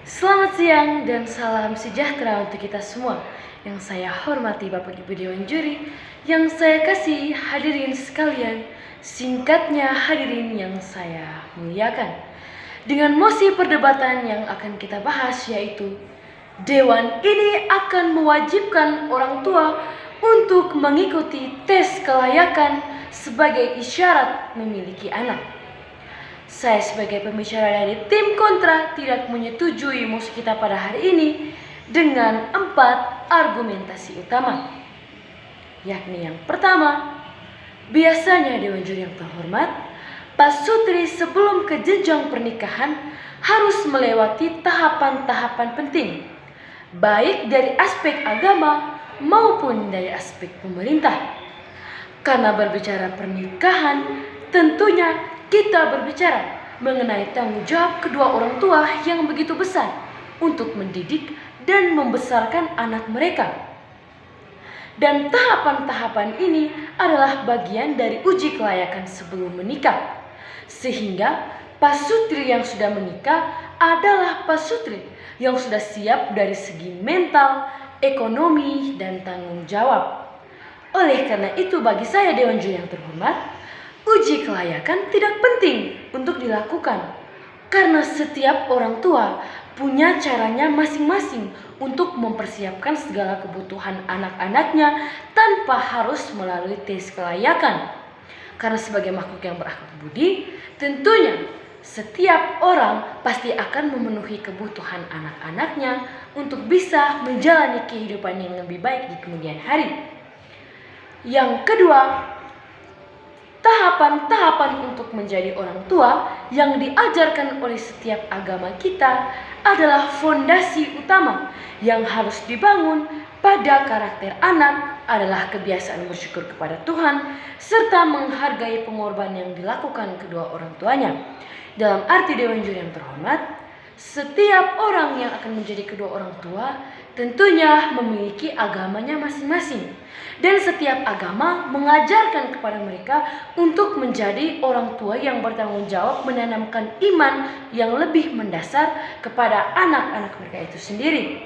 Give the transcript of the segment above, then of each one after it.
Selamat siang dan salam sejahtera untuk kita semua. Yang saya hormati Bapak Ibu Dewan Juri, yang saya kasih hadirin sekalian, singkatnya hadirin yang saya muliakan. Dengan mosi perdebatan yang akan kita bahas yaitu Dewan ini akan mewajibkan orang tua untuk mengikuti tes kelayakan sebagai isyarat memiliki anak. Saya sebagai pembicara dari tim kontra tidak menyetujui mosi kita pada hari ini dengan 4 argumentasi utama. Yakni yang pertama, biasanya Dewan Juri yang terhormat, pasutri sebelum ke jenjang pernikahan harus melewati tahapan-tahapan penting, baik dari aspek agama maupun dari aspek pemerintah. Karena berbicara pernikahan, tentunya kita berbicara mengenai tanggung jawab kedua orang tua yang begitu besar untuk mendidik dan membesarkan anak mereka. Dan tahapan-tahapan ini adalah bagian dari uji kelayakan sebelum menikah. Sehingga pasutri yang sudah menikah adalah pasutri yang sudah siap dari segi mental, ekonomi, dan tanggung jawab. Oleh karena itu bagi saya Dewan Juri yang terhormat, uji kelayakan tidak penting untuk dilakukan karena setiap orang tua punya caranya masing-masing untuk mempersiapkan segala kebutuhan anak-anaknya tanpa harus melalui tes kelayakan. Karena sebagai makhluk yang berakhlak budi, tentunya setiap orang pasti akan memenuhi kebutuhan anak-anaknya untuk bisa menjalani kehidupan yang lebih baik di kemudian hari. Yang kedua, tahapan-tahapan untuk menjadi orang tua yang diajarkan oleh setiap agama kita adalah fondasi utama yang harus dibangun pada karakter anak adalah kebiasaan bersyukur kepada Tuhan serta menghargai pengorbanan yang dilakukan kedua orang tuanya. Dalam arti Dewan Juri yang terhormat, setiap orang yang akan menjadi kedua orang tua tentunya memiliki agamanya masing-masing. Dan setiap agama mengajarkan kepada mereka untuk menjadi orang tua yang bertanggung jawab menanamkan iman yang lebih mendasar kepada anak-anak mereka itu sendiri.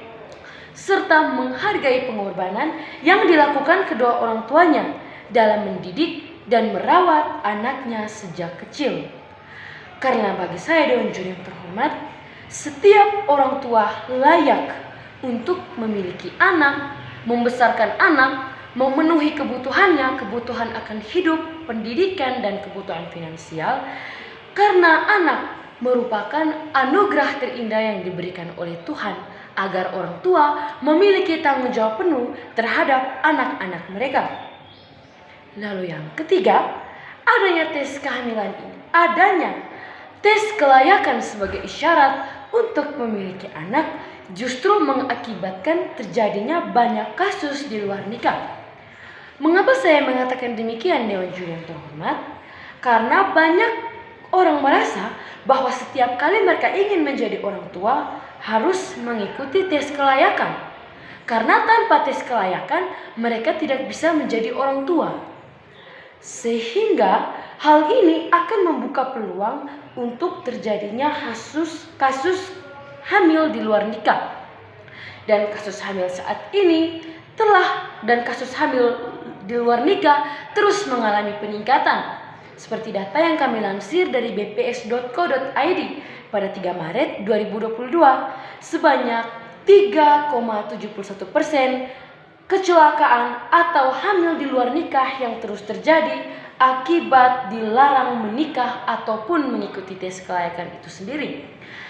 Serta menghargai pengorbanan yang dilakukan kedua orang tuanya dalam mendidik dan merawat anaknya sejak kecil. Karena bagi saya Dewan Juri yang terhormat, setiap orang tua layak untuk memiliki anak, membesarkan anak, memenuhi kebutuhannya, kebutuhan akan hidup, pendidikan, dan kebutuhan finansial. Karena anak merupakan anugerah terindah yang diberikan oleh Tuhan agar orang tua memiliki tanggung jawab penuh terhadap anak-anak mereka. Lalu yang ketiga, adanya tes kehamilan ini. Adanya tes kelayakan sebagai isyarat untuk memiliki anak justru mengakibatkan terjadinya banyak kasus di luar nikah. Mengapa saya mengatakan demikian Dewan Juri yang terhormat? Karena banyak orang merasa bahwa setiap kali mereka ingin menjadi orang tua harus mengikuti tes kelayakan. Karena tanpa tes kelayakan mereka tidak bisa menjadi orang tua. Sehingga hal ini akan membuka peluang untuk terjadinya kasus hamil di luar nikah. Dan kasus hamil saat ini kasus hamil di luar nikah terus mengalami peningkatan. Seperti data yang kami lansir dari bps.co.id pada 3 Maret 2022, sebanyak 3,71% kecelakaan atau hamil di luar nikah yang terus terjadi akibat dilarang menikah ataupun mengikuti tes kelayakan itu sendiri.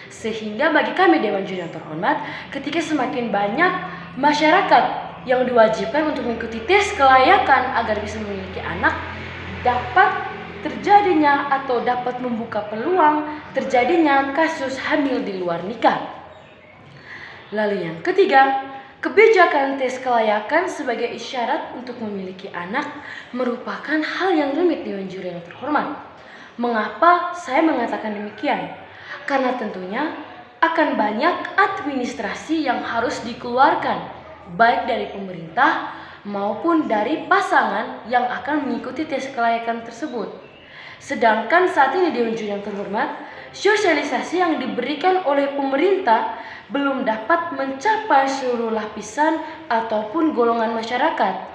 Sehingga bagi kami Dewan Juri yang terhormat, ketika semakin banyak masyarakat yang diwajibkan untuk mengikuti tes kelayakan agar bisa memiliki anak, dapat terjadinya atau dapat membuka peluang terjadinya kasus hamil di luar nikah. Lalu yang ketiga, kebijakan tes kelayakan sebagai isyarat untuk memiliki anak merupakan hal yang rumit Dewan Juri yang terhormat. Mengapa saya mengatakan demikian? Karena tentunya akan banyak administrasi yang harus dikeluarkan baik dari pemerintah maupun dari pasangan yang akan mengikuti tes kelayakan tersebut. Sedangkan saat ini Dewan Juri yang terhormat, sosialisasi yang diberikan oleh pemerintah belum dapat mencapai seluruh lapisan ataupun golongan masyarakat.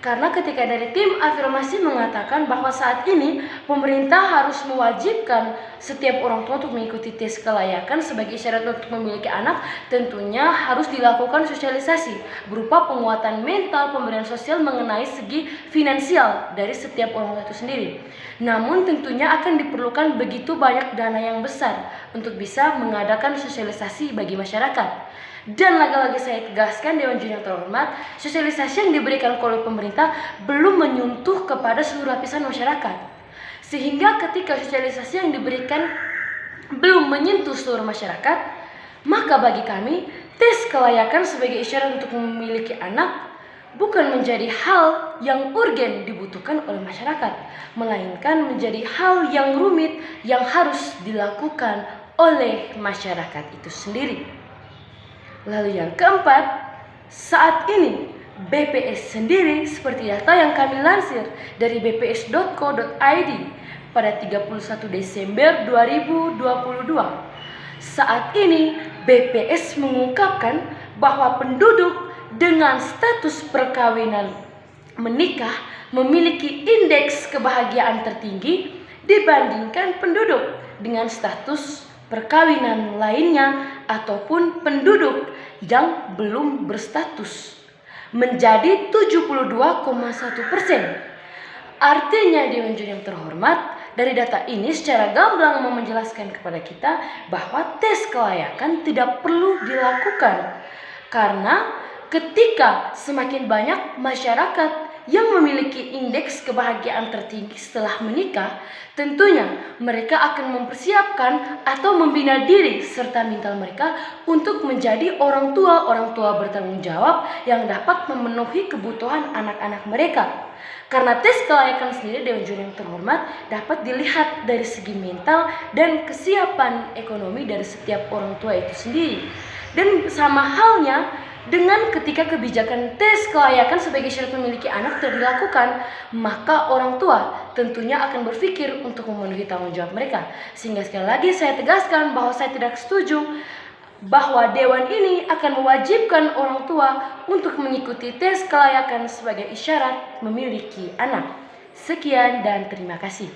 Karena ketika dari tim afirmasi mengatakan bahwa saat ini pemerintah harus mewajibkan setiap orang tua untuk mengikuti tes kelayakan sebagai syarat untuk memiliki anak, tentunya harus dilakukan sosialisasi berupa penguatan mental, pemberian sosial mengenai segi finansial dari setiap orang tua itu sendiri. Namun tentunya akan diperlukan begitu banyak dana yang besar untuk bisa mengadakan sosialisasi bagi masyarakat. Dan lagi-lagi saya tegaskan Dewan Juri yang terhormat, sosialisasi yang diberikan oleh pemerintah belum menyentuh kepada seluruh lapisan masyarakat. Sehingga ketika sosialisasi yang diberikan belum menyentuh seluruh masyarakat, maka bagi kami tes kelayakan sebagai isyarat untuk memiliki anak bukan menjadi hal yang urgen dibutuhkan oleh masyarakat, melainkan menjadi hal yang rumit yang harus dilakukan oleh masyarakat itu sendiri. Lalu yang keempat, saat ini BPS sendiri seperti data yang kami lansir dari bps.co.id pada 31 Desember 2022. Saat ini BPS mengungkapkan bahwa penduduk dengan status perkawinan menikah memiliki indeks kebahagiaan tertinggi dibandingkan penduduk dengan status perkawinan lainnya ataupun penduduk yang belum berstatus, menjadi 72,1%. Artinya Dewan Juri yang terhormat, dari data ini secara gamblang mau menjelaskan kepada kita bahwa tes kelayakan tidak perlu dilakukan. Karena ketika semakin banyak masyarakat yang memiliki indeks kebahagiaan tertinggi setelah menikah, tentunya mereka akan mempersiapkan atau membina diri serta mental mereka untuk menjadi orang tua bertanggung jawab yang dapat memenuhi kebutuhan anak-anak mereka. Karena tes kelayakan sendiri Dewan Juri yang terhormat dapat dilihat dari segi mental dan kesiapan ekonomi dari setiap orang tua itu sendiri. Dan sama halnya dengan ketika kebijakan tes kelayakan sebagai syarat memiliki anak tidak dilakukan, maka orang tua tentunya akan berpikir untuk memenuhi tanggung jawab mereka. Sehingga sekali lagi saya tegaskan bahwa saya tidak setuju bahwa Dewan ini akan mewajibkan orang tua untuk mengikuti tes kelayakan sebagai isyarat memiliki anak. Sekian dan terima kasih.